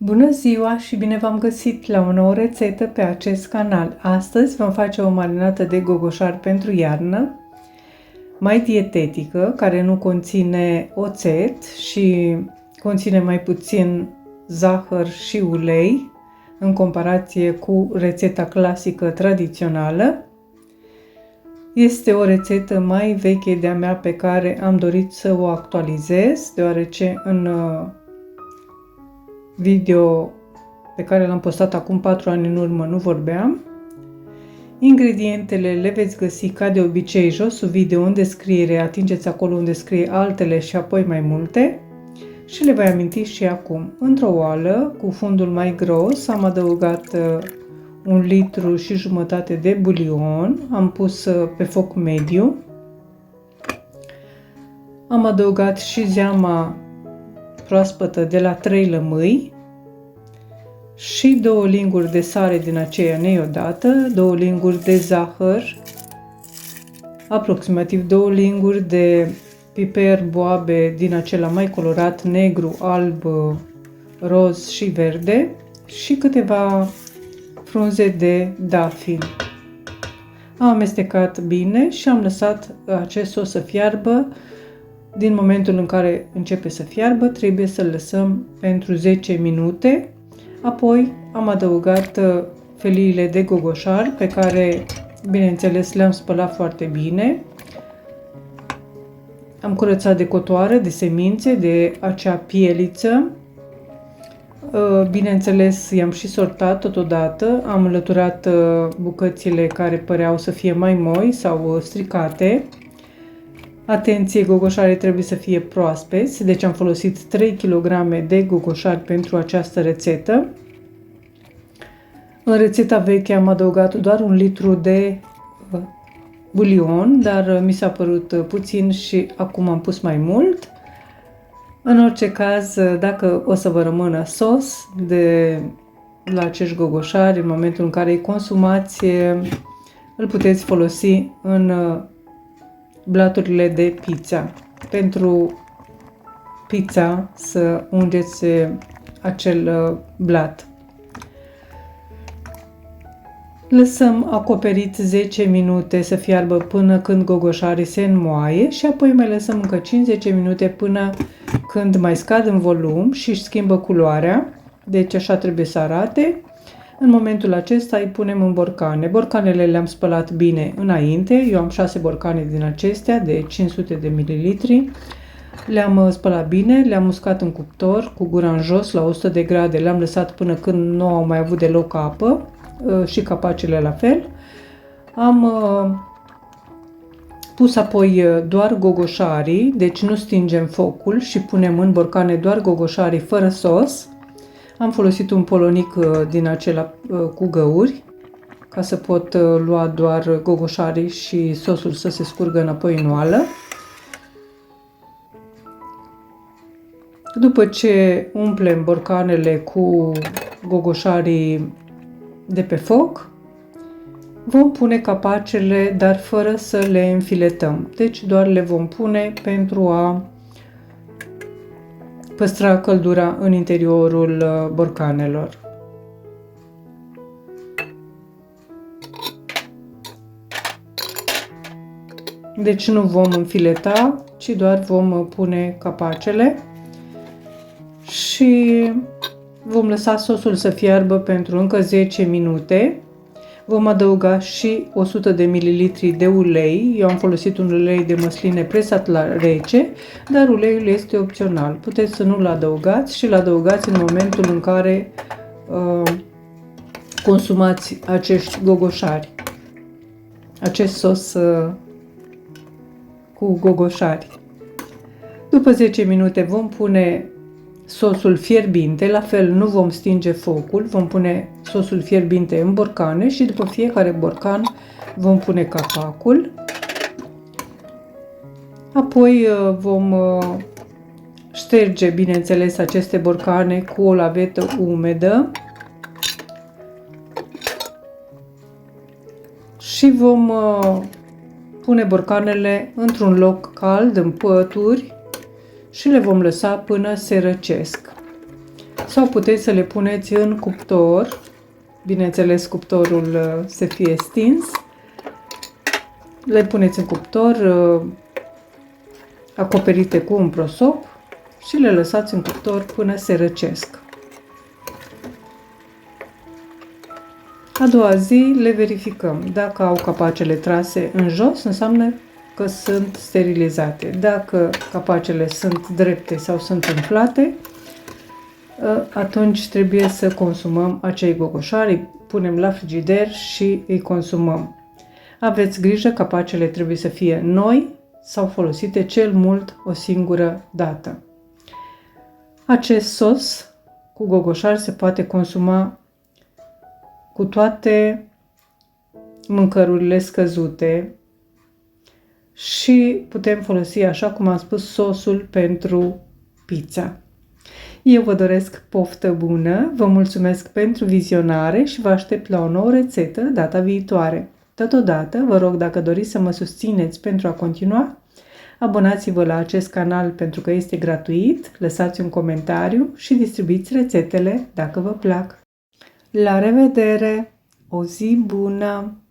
Bună ziua și bine v-am găsit la o nouă rețetă pe acest canal. Astăzi vom face o marinată de gogoșari pentru iarnă, mai dietetică, care nu conține oțet și conține mai puțin zahăr și ulei în comparație cu rețeta clasică tradițională. Este o rețetă mai veche de-a mea pe care am dorit să o actualizez, deoarece în video pe care l-am postat acum 4 ani în urmă nu vorbeam. Ingredientele le veți găsi ca de obicei jos sub video în descriere, atingeți acolo unde scrie altele și apoi mai multe și le voi aminti și acum. Într-o oală cu fundul mai gros am adăugat 1,5 litri de bulion, am pus pe foc mediu, am adăugat și zeama proaspătă de la 3 lămâi și 2 linguri de sare din aceea neiodată, 2 linguri de zahăr, aproximativ 2 linguri de piper boabe din acela mai colorat, negru, alb, roz și verde și câteva frunze de dafin. Am amestecat bine și am lăsat acest sos să fiarbă. Din momentul în care începe să fiarbă, trebuie să-l lăsăm pentru 10 minute. Apoi am adăugat feliile de gogoșar pe care, bineînțeles, le-am spălat foarte bine. Am curățat de cotoare, de semințe, de acea pieliță. Bineînțeles, i-am și sortat totodată. Am înlăturat bucățile care păreau să fie mai moi sau stricate. Atenție, gogoșarii trebuie să fie proaspeți, deci am folosit 3 kg de gogoșari pentru această rețetă. În rețeta veche am adăugat doar 1 litru de bulion, dar mi s-a părut puțin și acum am pus mai mult. În orice caz, dacă o să vă rămână sos la acești gogoșari, în momentul în care îi consumați, îl puteți folosi în blaturile de pizza. Pentru pizza să ungeți acel blat. Lăsăm acoperit 10 minute să fiarbă până când gogoșarii se înmoaie și apoi mai lăsăm încă 5-10 minute până când mai scad în volum și își schimbă culoarea. Deci așa trebuie să arate. În momentul acesta îi punem în borcane. Borcanele le-am spălat bine înainte. Eu am 6 borcane din acestea de 500 de ml. Le-am spălat bine, le-am uscat în cuptor cu gura în jos la 100 de grade. Le-am lăsat până când nu au mai avut deloc apă și capacele la fel. Am pus apoi doar gogoșarii, deci nu stingem focul și punem în borcane doar gogoșarii fără sos. Am folosit un polonic din acela cu găuri, ca să pot lua doar gogoșarii și sosul să se scurgă înapoi în oală. După ce umplem borcanele cu gogoșarii de pe foc, vom pune capacele, dar fără să le înfiletăm. Deci doar le vom pune pentru a păstra căldura în interiorul borcanelor. Deci nu vom înfileta, ci doar vom pune capacele și vom lăsa sosul să fiarbă pentru încă 10 minute. Vom adăuga și 100 de ml de ulei. Eu am folosit un ulei de măsline presat la rece, dar uleiul este opțional. Puteți să nu-l adăugați și îl adăugați în momentul în care consumați acești gogoșari. Acest sos cu gogoșari. După 10 minute vom pune sosul fierbinte, la fel nu vom stinge focul, vom pune sosul fierbinte în borcane și după fiecare borcan vom pune capacul. Apoi vom șterge, bineînțeles, aceste borcane cu o lavetă umedă și vom pune borcanele într-un loc cald, în pături, și le vom lăsa până se răcesc. sau puteți să le puneți în cuptor, bineînțeles cuptorul să fie stins, le puneți în cuptor acoperite cu un prosop și le lăsați în cuptor până se răcesc. A doua zi le verificăm. Dacă au capacele trase în jos, înseamnă că sunt sterilizate. Dacă capacele sunt drepte sau sunt umflate, atunci trebuie să consumăm acei gogoșari, îi punem la frigider și îi consumăm. Aveți grijă, capacele trebuie să fie noi sau folosite cel mult o singură dată. Acest sos cu gogoșari se poate consuma cu toate mâncărurile scăzute și putem folosi, așa cum am spus, sosul pentru pizza. Eu vă doresc poftă bună, vă mulțumesc pentru vizionare și vă aștept la o nouă rețetă data viitoare. Totodată, vă rog, dacă doriți să mă susțineți pentru a continua, abonați-vă la acest canal pentru că este gratuit, lăsați un comentariu și distribuiți rețetele dacă vă plac. La revedere! O zi bună!